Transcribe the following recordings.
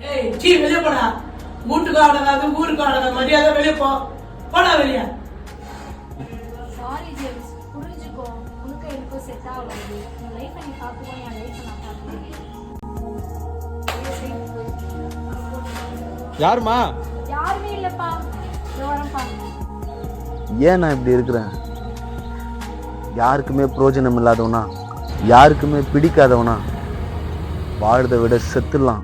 ஏய் சீ வெளியே போடா. வீட்டுக்கு அடங்காது ஊருக்கு அடங்காது மரியாதை வெளியே போ. போடா வெளியே. சாரி ஜேம்ஸ், புரிஞ்சுக்கோ. உனக்கு எனக்கும் செட் ஆகாது. உன் லைஃப்பை நீ பார்த்துக்கோ, என் லைஃப்பை நான் பார்த்துக்கிறேன். யாருமா? யாருமே இல்லப்பா. வரப்பா. ஏன் நான் இப்படி இருக்கிறேன்? யாருக்குமே பிரயோஜனம் இல்லாதவனா, யாருக்குமே பிடிக்காதவனா வாழ்றதை விட செத்துடலாம்.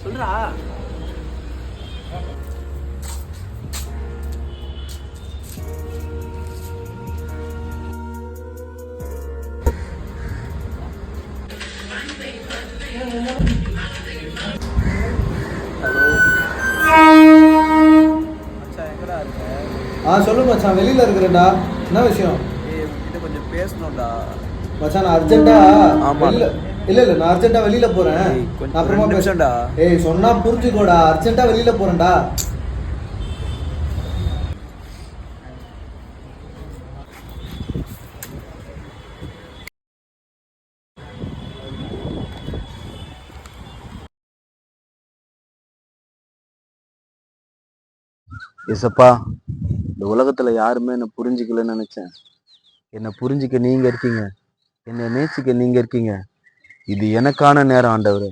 சொல்றா. சொல்லு மச்சான், வெளியில இருக்கிறேன்டா. என்ன விஷயம்? உங்ககிட்ட கொஞ்சம் பேசணும்டா மச்சான். நான் அர்ஜென்ட்டா ஆமா. இல்ல நான் அர்ஜென்ட்டா வெளியில போறேன். நான் அப்புறமா பேசண்டா. ஏய் சொன்னா புரிஞ்சுக்கோடா. அர்ஜென்ட்டா வெளியில போறேன்டா. ஏசப்பா, இந்த உலகத்துல யாருமே என்னை புரிஞ்சுக்கலன்னு நினைச்சேன். என்னை புரிஞ்சுக்க நீங்க இருக்கீங்க, என்னை நேசிக்க நீங்க இருக்கீங்க. இது எனக்கான நேரம் ஆண்டவரே.